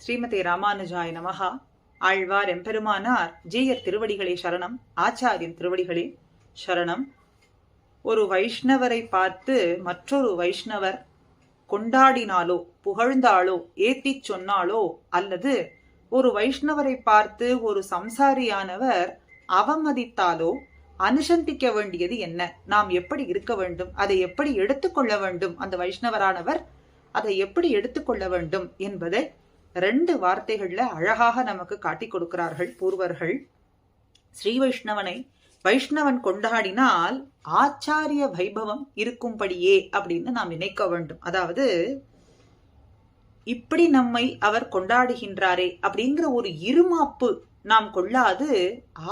ஸ்ரீமதே ராமானுஜாய நமஹா. ஆழ்வார் எம்பெருமானார் ஜீயர் திருவடிகளே சரணம், ஆச்சாரியன் திருவடிகளே சரணம். ஒரு வைஷ்ணவரை பார்த்து மற்றொரு வைஷ்ணவர் கொண்டாடினாலோ புகழ்ந்தாலோ ஏத்திச் சொன்னாலோ அல்லது ஒரு வைஷ்ணவரை பார்த்து ஒரு சம்சாரியானவர் அவமதித்தாலோ அனுசந்திக்க வேண்டியது என்ன? நாம் எப்படி இருக்க வேண்டும்? அதை எப்படி எடுத்துக்கொள்ள வேண்டும்? அந்த வைஷ்ணவரானவர் அதை எப்படி எடுத்துக்கொள்ள வேண்டும் என்பதை 2 வார்த்தைகள்ல அழகாக நமக்கு காட்டி கொடுக்கிறார்கள் பூர்வர்கள். ஸ்ரீ வைஷ்ணவன் கொண்டாடினால் ஆச்சாரிய வைபவம் இருக்கும்படியே அப்படின்னு நாம் நினைக்க வேண்டும். அதாவது இப்படி நம்மை அவர் கொண்டாடுகின்றாரே அப்படிங்கிற ஒரு இருமாப்பு நாம் கொள்ளாது,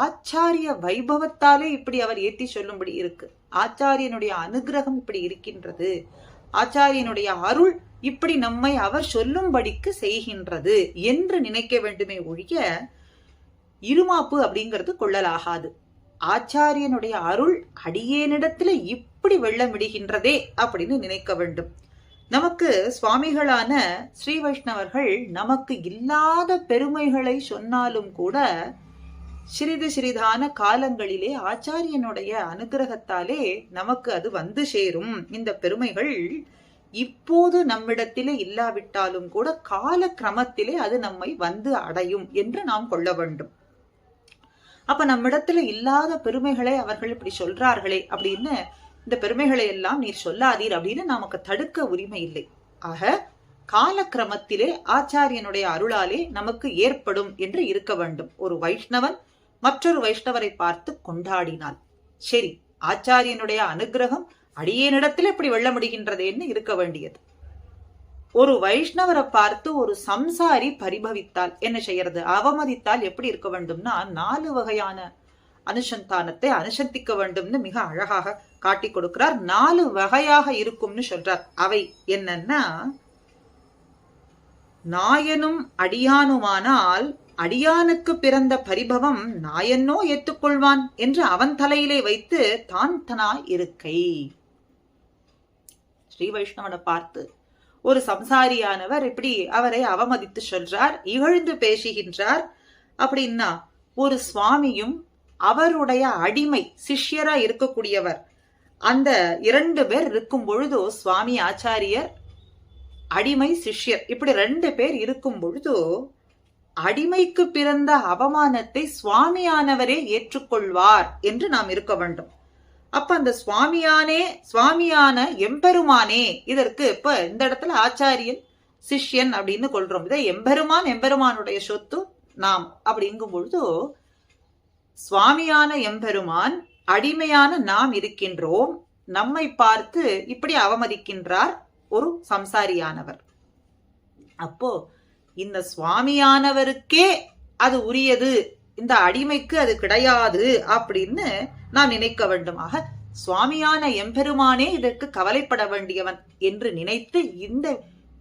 ஆச்சாரிய வைபவத்தாலே இப்படி அவர் ஏத்தி சொல்லும்படி இருக்கு, ஆச்சாரியனுடைய அனுகிரகம் இப்படி இருக்கின்றது, ஆச்சாரியனுடைய அருள் இப்படி நம்மை அவர் சொல்லும்படிக்கு செய்கின்றது என்று நினைக்க வேண்டுமே ஒழிய இருமாப்பு அப்படிங்கிறது கொள்ளலாகாது. ஆச்சாரியனுடைய அருள் அடியேனிடத்துல இப்படி வெள்ளமிடுகின்றதே அப்படின்னு நினைக்க வேண்டும். நமக்கு சுவாமிகளான ஸ்ரீ வைஷ்ணவர்கள் நமக்கு இல்லாத பெருமைகளை சொன்னாலும் கூட சிறிது சிறிதான காலங்களிலே ஆச்சாரியனுடைய அனுகிரகத்தாலே நமக்கு அது வந்து சேரும். இந்த பெருமைகள் இப்போது நம்மிடத்திலே இல்லாவிட்டாலும் கூட கால கிரமத்திலே அது நம்மை வந்து அடையும் என்று நாம் கொள்ள வேண்டும். அப்ப நம்மிடத்துல இல்லாத பெருமைகளை அவர்கள் இப்படி சொல்றார்களே அப்படின்னு இந்த பெருமைகளை எல்லாம் நீர் சொல்லாதீர் அப்படின்னு நமக்கு தடுக்க உரிமை இல்லை. ஆக காலக்கிரமத்திலே ஆச்சாரியனுடைய அருளாலே நமக்கு ஏற்படும் என்று இருக்க வேண்டும். ஒரு வைஷ்ணவன் மற்றொரு வைஷ்ணவரை பார்த்து கொண்டாடினாள், சரி, ஆச்சாரியனுடைய அனுகிரகம் அடியேனிடத்தில் இப்படி வெள்ள முடிகின்றதேன்னு இருக்க வேண்டியது. ஒரு வைஷ்ணவரை பார்த்து ஒரு சம்சாரி பரிபவித்தால் என்ன செய்யறது? அவமதித்தால் எப்படி இருக்க வேண்டும்னா 4 வகையான அனுசந்தானத்தை அனுசந்திக்க வேண்டும்னு மிக அழகாக காட்டி கொடுக்கிறார். 4 வகையாக இருக்கும்னு சொல்றார். அவை என்னன்னா, நாயனும் அடியானுமானால் அடியானுக்கு பிறந்த பரிபவம் நாயன்னோ ஏற்றுக்கொள்வான் என்று அவன் தலையிலே வைத்து தான் தனாய் இருக்கை. ஸ்ரீ வைஷ்ணவனை பார்த்து ஒரு சம்சாரியானவர் இப்படி அவரை அவமதித்து சொல்றார், இகழ்ந்து பேசுகின்றார் அப்படின்னா, ஒரு சுவாமியும் அவருடைய அடிமை சிஷ்யரா இருக்கக்கூடியவர் அந்த 2 பேர் இருக்கும் பொழுது, சுவாமி ஆச்சாரியர் அடிமை சிஷ்யர் இப்படி 2 பேர் இருக்கும் பொழுது அடிமைக்கு பிறந்த அவமானத்தை சுவாமியானவரே ஏற்றுக்கொள்வார் என்று நாம் இருக்க வேண்டும். அப்ப அந்த சுவாமியான எம்பெருமானே, இதற்கு இப்ப இந்த இடத்துல ஆச்சாரியன் சிஷ்யன் அப்படின்னு கொள்றோம். இதை எம்பெருமானுடைய சொத்து நாம் அப்படிங்கும் பொழுது சுவாமியான எம்பெருமான் அடிமையான நாம் இருக்கின்றோம். நம்மை பார்த்து இப்படி அவமதிக்கின்றார் ஒரு சம்சாரியானவர். அப்போ இந்த சுவாமியானவருக்கே அது உரியது, இந்த அடிமைக்கு அது கிடையாது அப்படின்னு நாம் நினைக்க வேண்டுமாக, சுவாமியான எம்பெருமானே இதற்கு கவலைப்பட வேண்டியவன் என்று நினைத்து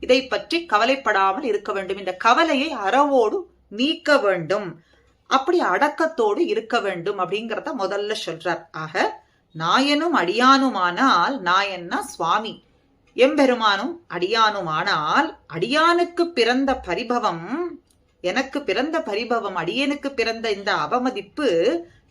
இதை பற்றி கவலைப்படாமல் இருக்க வேண்டும். இந்த கவலையை அறவோடு நீக்க வேண்டும், அப்படி அடக்கத்தோடு இருக்க வேண்டும் அப்படிங்கிறத முதல்ல சொல்றார். ஆக நாயனும் அடியானுமானால், நாயன்னா சுவாமி, எம்பெருமானும் அடியானுமானால் அடியானுக்கு பிறந்த பரிபவம், எனக்கு பிறந்த பரிபவம், அடியனுக்கு பிறந்த இந்த அவமதிப்பு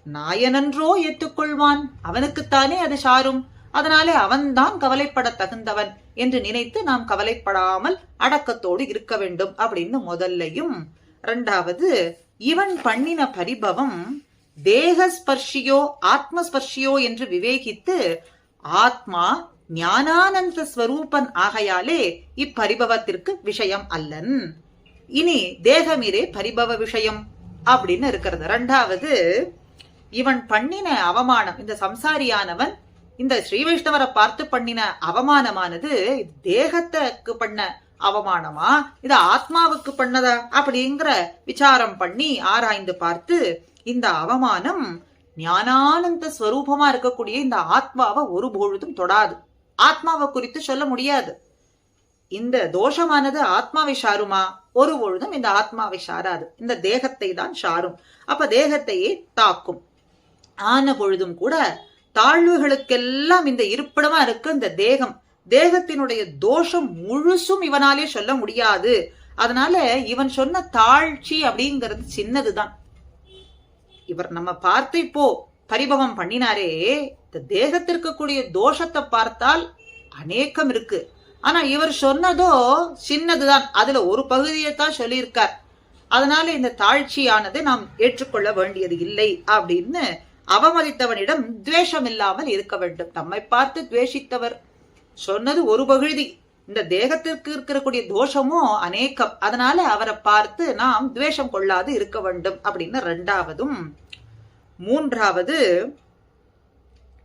நாயனன்றோ ஏற்றுக்கொள்வான், அவனுக்குத்தானே அது சாரும், அதனாலே அவன்தான் கவலைப்பட தகுந்தவன் என்று நினைத்து நாம் கவலைப்படாமல் அடக்கத்தோடு இருக்க வேண்டும் அப்படின்னு முதல்லையும். 2வது, இவன் பண்ணின பரிபவம் தேகஸ்பர்ஷியோ ஆத்மஸ்பர்ஷியோ என்று விவேகித்து ஆத்மா ஞானானந்த ஸ்வரூபன் ஆகையாலே இப்பரிபவத்திற்கு விஷயம் அல்லன், இனி தேகமிரே பரிபவ விஷயம் அப்படின்னு இருக்கிறது. 2வது, இவன் பண்ணின அவமானம், இந்த சம்சாரியானவன் இந்த ஸ்ரீ வைஷ்ணவரை பார்த்து பண்ணின அவமானமானது தேகத்துக்கு பண்ண அவமானமா, இது ஆத்மாவுக்கு பண்ணதா அப்படிங்கிற விசாரம் பண்ணி ஆராய்ந்து பார்த்து இந்த அவமானம் ஞானானந்த ஸ்வரூபமா இருக்கக்கூடிய இந்த ஆத்மாவை ஒருபொழுதும் தொடாது, ஆத்மாவை குறித்து சொல்ல முடியாது. இந்த தோஷமானது ஆத்மாவை சாருமா? ஒரு பொழுதும் இந்த ஆத்மாவை சாராது, இந்த தேகத்தை தான் சாரும். அப்ப தேகத்தையே தாக்கும். ஆன பொழுதும் கூட தாழ்வுகளுக்கெல்லாம் இந்த இருப்பிடமா இருக்கு இந்த தேகம், தேகத்தினுடைய தோஷம் முழுசும் இவனாலே சொல்ல முடியாது அதனால இவன் சொன்ன தாழ்ச்சி அப்படிங்கிறது சின்னதுதான். இவர் நம்ம பார்த்து இப்போ பரிபவம் பண்ணினாரே, இந்த தேகத்திற்கு கூடிய தோஷத்தை பார்த்தால் அநேகம் இருக்கு. ஆனா இவர் சொன்னதோ சின்னதுதான், அதுல ஒரு பகுதியைத்தான் சொல்லியிருக்கார். அதனால இந்த தாழ்ச்சியானது நாம் ஏற்றுக்கொள்ள வேண்டியது இல்லை அப்படின்னு அவமதித்தவனிடம் துவேஷம் இல்லாமல் இருக்க வேண்டும். நம்மை பார்த்து துவேஷித்தவர் சொன்னது ஒரு பகுதி, இந்த தேகத்திற்கு இருக்கக்கூடிய தோஷமும் அநேகம். அதனால அவரை பார்த்து நாம் துவேஷம் கொள்ளாது இருக்க வேண்டும் அப்படின்னு ரெண்டாவதும். மூன்றாவது,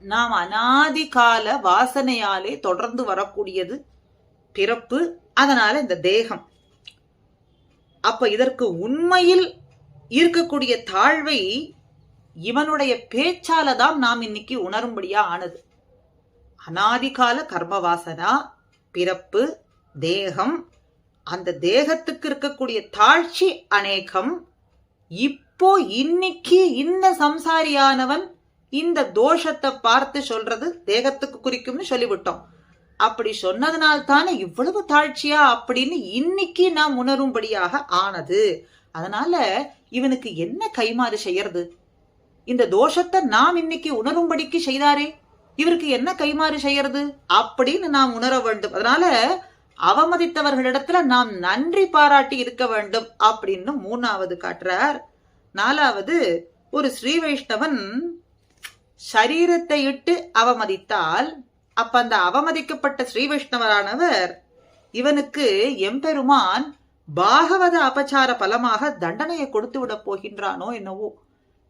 நாம் அனாதி கால வாசனையாலே தொடர்ந்து வரக்கூடியது பிறப்பு, அதனால இந்த தேகம். அப்ப இதற்கு உண்மையில் இருக்கக்கூடிய தாழ்வை இவனுடைய பேச்சாலதான் நாம் இன்னைக்கு உணரும்படியா ஆனது. அனாதிகால கர்ம வாசனா, பிறப்பு, தேகம், அந்த தேகத்துக்கு இருக்கக்கூடிய தாழ்ச்சி அநேகம். இப்போ இன்னைக்கு இந்த சம்சாரியானவன் இந்த தோஷத்தை பார்த்து சொல்றது தேகத்துக்கு குறிக்கும்னு சொல்லிவிட்டோம். அப்படி சொன்னதுனால்தானே இவ்வளவு தாழ்ச்சியா அப்படின்னு இன்னைக்கு நாம் உணரும்படியாக ஆனது. அதனால இவனுக்கு என்ன கைமாறு செய்யறது? இந்த தோஷத்தை நாம் இன்னைக்கு உணரும்படிக்கு செய்தாரே, இவருக்கு என்ன கைமாறு செய்யறது அப்படின்னு நாம் உணர வேண்டும். அதனால அவமதித்தவர்களிடத்துல நாம் நன்றி பாராட்டி இருக்க வேண்டும் அப்படின்னு மூணாவது காட்டுறார். நாலாவது, ஒரு ஸ்ரீ வைஷ்ணவன் சரீரத்தை இட்டு அவமதித்தால் அப்ப அந்த அவமதிக்கப்பட்ட ஸ்ரீ வைஷ்ணவரானவர் இவனுக்கு எம்பெருமான் பாகவத அபச்சார பலமாக தண்டனையை கொடுத்து விட போகின்றானோ என்னவோ.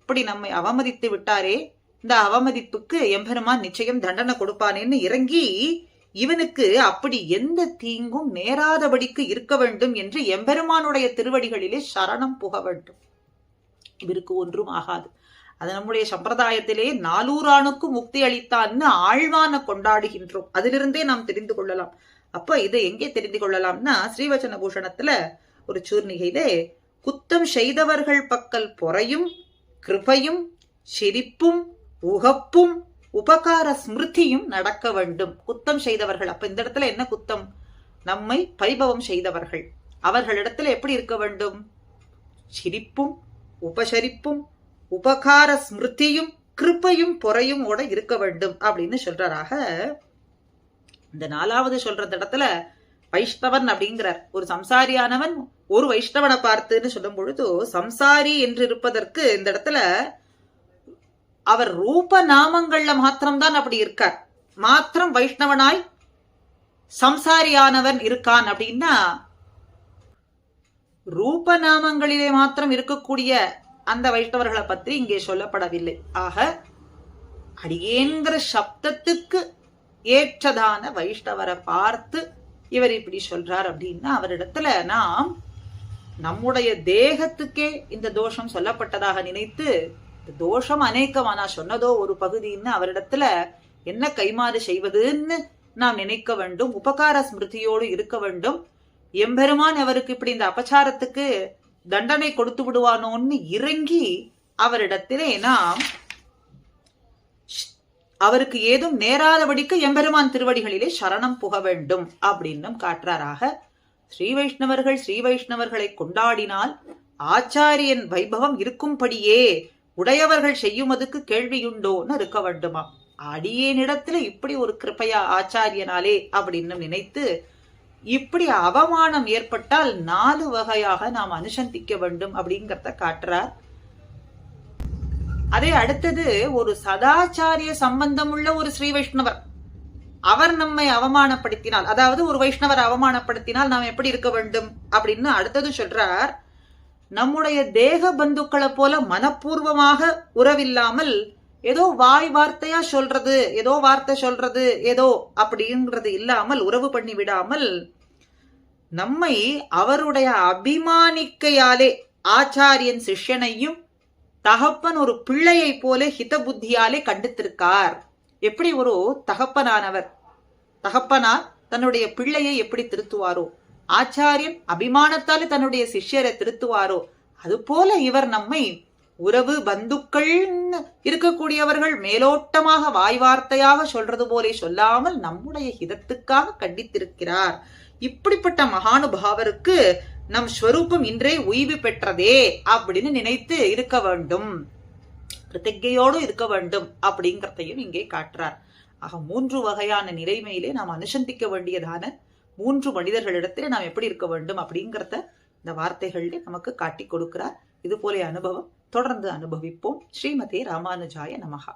இப்படி நம்மை அவமதித்து விட்டாரே, இந்த அவமதிப்புக்கு எம்பெருமான் நிச்சயம் தண்டனை கொடுப்பானேன்னு இறங்கி இவனுக்கு அப்படி எந்த தீங்கும் நேராதபடிக்கு இருக்க வேண்டும் என்று எம்பெருமானுடைய திருவடிகளிலே சரணம் புக வேண்டும். இவருக்கு ஒன்றும் ஆகாது. அது நம்முடைய சம்பிரதாயத்திலே 400 ஆணுக்கு முக்தி அளித்தான்னு ஆழ்வான கொண்டாடுகின்றோம். அதிலிருந்தே நாம் தெரிந்து கொள்ளலாம். அப்ப இதை எங்கே தெரிந்து கொள்ளலாம்னா, ஸ்ரீவச்சன பூஷணத்துல ஒரு சூர்ணிகையிலே குத்தம் செய்தவர்கள் பக்கல் பொறையும் கிருபையும் சிரிப்பும் உகப்பும் உபகார ஸ்மிருதியும் நடக்க வேண்டும். குத்தம் செய்தவர்கள், அப்ப இந்த இடத்துல என்ன குத்தம்? நம்மை பரிபவம் செய்தவர்கள், அவர்களிடத்துல எப்படி இருக்க வேண்டும்? சிரிப்பும் உபசரிப்பும் உபகார ஸ்மிருதியும் கிருப்பையும் பொறையும் ஓட இருக்க வேண்டும் அப்படின்னு சொல்றாராக. இந்த நாலாவது சொல்றது இடத்துல வைஷ்ணவன் அப்படிங்கிறார். ஒரு சம்சாரியானவன் ஒரு வைஷ்ணவனை பார்த்துன்னு சொல்லும் பொழுது சம்சாரி என்று இருப்பதற்கு இந்த இடத்துல அவர் ரூப நாமங்கள்ல மாத்திரம்தான் அப்படி இருக்கார். மாத்திரம் வைஷ்ணவனாய் சம்சாரியானவன் இருக்கான் அப்படின்னா ரூப நாமங்களிலே மாத்திரம் இருக்கக்கூடிய அந்த வைஷ்ணவர்களை பற்றி இங்கே சொல்லப்படவில்லை. ஆக அடியேங்கிற சப்தத்துக்கு ஏற்றதான வைஷ்ணவரை பார்த்து இவர் இப்படி சொல்றார் அப்படின்னா அவரிடத்துல நாம் நம்முடைய தேகத்துக்கே இந்த தோஷம் சொல்லப்பட்டதாக நினைத்து, இந்த தோஷம் அநேகமானா சொன்னதோ ஒரு பகுதின்னு அவரிடத்துல என்ன கைமாறு செய்வதுன்னு நாம் நினைக்க வேண்டும். உபகார ஸ்மிருதியோடு இருக்க வேண்டும். எம்பெருமான் அவருக்கு இப்படி இந்த அபச்சாரத்துக்கு தண்டனை கொடுத்து விடுவானோன்னு இறங்கி அவரிடத்திலே நாம் அவருக்கு ஏதும் நேராதபடிக்கு எம்பெருமான் திருவடிகளிலே சரணம் புக வேண்டும் அப்படின்னும் காட்டுறாராக. ஸ்ரீ வைஷ்ணவர்கள் ஸ்ரீ வைஷ்ணவர்களை கொண்டாடினால் ஆச்சாரியன் வைபவம் இருக்கும்படியே உடையவர்கள் செய்யுமதுக்கு கேள்வியுண்டோன்னு இருக்க வேண்டுமா. அடியேனிடத்துல இப்படி ஒரு கிருபையா ஆச்சாரியனாலே அப்படின்னு நினைத்து இப்படி அவமானம் ஏற்பட்டால் 4 வகையாக நாம் அனுசந்திக்க வேண்டும் அப்படிங்கறத காட்டுறார். அதே அடுத்தது, ஒரு சதாச்சாரிய சம்பந்தம் உள்ள ஒரு ஸ்ரீ வைஷ்ணவர் அவர் நம்மை அவமானப்படுத்தினால், அதாவது ஒரு வைஷ்ணவர் அவமானப்படுத்தினால் நாம் எப்படி இருக்க வேண்டும் அப்படின்னு அடுத்தது சொல்றார். நம்முடைய தேக பந்துக்களை போல மனப்பூர்வமாக உறவில்லாமல் ஏதோ வாய் வார்த்தையா சொல்றது, ஏதோ வார்த்தை சொல்றது, ஏதோ அப்படின்றது இல்லாமல் உறவு பண்ணி விடாமல் நம்மை அவருடைய அபிமானிக்கையாலே ஆச்சாரியன் சிஷ்யனையும் தகப்பன் ஒரு பிள்ளையை போல ஹித புத்தியாலே கண்டித்திருக்கார். எப்படி ஒரு தகப்பனார் தன்னுடைய பிள்ளையை எப்படி திருத்துவாரோ, ஆச்சாரியன் அபிமானத்தாலே தன்னுடைய சிஷ்யரை திருத்துவாரோ, அது போல இவர் நம்மை உறவு பந்துக்கள் இருக்கக்கூடியவர்கள் மேலோட்டமாக வாய் வார்த்தையாக சொல்றது போலே சொல்லாமல் நம்முடைய ஹிதத்துக்காக கண்டித்திருக்கிறார். இப்படிப்பட்ட மகானுபாவருக்கு நம் ஸ்வரூபம் இன்றே உய்வு பெற்றதே அப்படின்னு நினைத்து இருக்க வேண்டும், பிரதிஜையோடு இருக்க வேண்டும் அப்படிங்கிறதையும் இங்கே காட்டுறார். ஆக 3 வகையான நிலைமையிலே நாம் அனுசந்திக்க வேண்டியதான 3 மனிதர்களிடத்திலே நாம் எப்படி இருக்க வேண்டும் அப்படிங்கிறத இந்த வார்த்தைகளிலே நமக்கு காட்டி கொடுக்கிறார். இது போல அனுபவம் தொடர்ந்து அனுபவிப்போம். ஸ்ரீமதே ராமானுஜாய நமஹா.